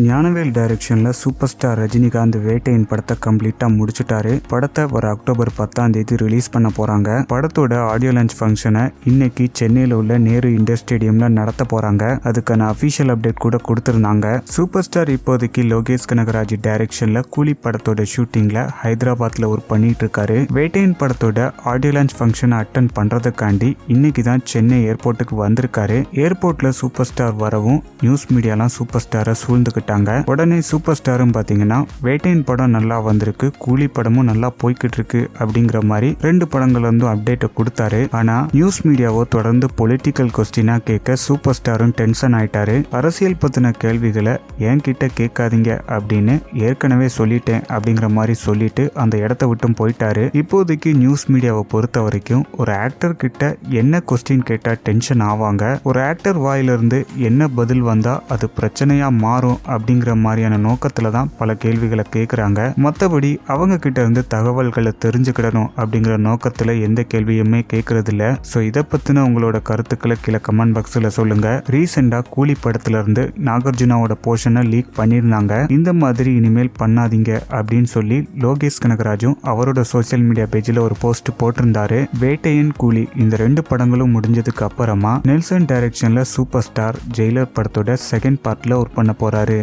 ஞானவேல் டைரக்ஷன்ல super star Rajinikanth வேட்டையின் படத்தை கம்ப்ளீட்டா முடிச்சுட்டாரு. படத்தை வர அக்டோபர் 10 ரிலீஸ் பண்ண போறாங்க. படத்தோட ஆடியோ லான்ச் ஃபங்க்ஷனை இன்னைக்கு சென்னையில உள்ள நேரு இண்டோர் ஸ்டேடியம்ல நடத்த போறாங்க. அதுக்கான அபிஷியல் அப்டேட் கூட கொடுத்திருந்தாங்க. சூப்பர் ஸ்டார் இப்போதைக்கு லோகேஷ் கனகராஜ் டைரக்ஷன்ல கூலி படத்தோட ஷூட்டிங்ல ஹைதராபாத்ல ஒர்க் பண்ணிட்டு இருக்காரு. வேட்டையின் படத்தோட ஆடியோ லான்ச் ஃபங்க்ஷனை அட்டன் பண்றதுக்காண்டி இன்னைக்கு தான் சென்னை ஏர்போர்ட்டுக்கு வந்திருக்காரு. ஏர்போர்ட்ல சூப்பர் ஸ்டார் வரவும் நியூஸ் மீடியாலாம் சூப்பர் ஸ்டாரை சூழ்ந்து உடனே சூப்பர் ஸ்டாரும் பாத்தீங்கன்னா வேட்டையின் படம் நல்லா வந்திருக்கு, கூலி படமும் நல்லா போய்கிட்டு இருக்கு அப்படிங்கிற மாதிரி ரெண்டு படங்கள் வந்து அப்டேட் கொடுத்தாரு. ஆனா நியூஸ் மீடியாவோ தொடர்ந்து பொலிட்டிக்கல் கொஸ்டினா கேட்க சூப்பர் ஸ்டாரும் டென்ஷன் ஆயிட்டாரு. அரசியல் பத்தின கேள்விகளை என்கிட்ட கேட்காதீங்க அப்படின்னு ஏற்கனவே சொல்லிட்டேன் அப்படிங்கிற மாதிரி சொல்லிட்டு அந்த இடத்த விட்டும் போயிட்டாரு. இப்போதைக்கு நியூஸ் மீடியாவை பொறுத்த வரைக்கும் ஒரு ஆக்டர் கிட்ட என்ன கொஸ்டின் கேட்டா டென்ஷன் ஆவாங்க, ஒரு ஆக்டர் வாயிலிருந்து என்ன பதில் வந்தா அது பிரச்சனையா மாறும் அப்படிங்கிற மாதிரியான நோக்கத்துல தான் பல கேள்விகளை கேட்குறாங்க. மற்றபடி அவங்க கிட்ட இருந்து தகவல்களை தெரிஞ்சுக்கிடணும் அப்படிங்கிற நோக்கத்துல எந்த கேள்வியுமே கேட்கறது இல்ல. ஸோ இதை பத்தின உங்களோட கருத்துக்களை கீழே கமெண்ட் பாக்ஸ்ல சொல்லுங்க. ரீசெண்டா கூலி படத்துல இருந்து நாகார்ஜுனாவோட போர்ஷனை லீக் பண்ணியிருந்தாங்க. இந்த மாதிரி இனிமேல் பண்ணாதீங்க அப்படின்னு சொல்லி லோகேஷ் கனகராஜும் அவரோட சோசியல் மீடியா பேஜ்ல ஒரு போஸ்ட் போட்டிருந்தாரு. வேட்டையின் கூலி இந்த ரெண்டு படங்களும் முடிஞ்சதுக்கு அப்புறமா நெல்சன் டைரக்ஷன்ல சூப்பர் ஸ்டார் ஜெயிலர் படத்தோட செகண்ட் பார்ட்ல ஒர்க் பண்ண போறாரு.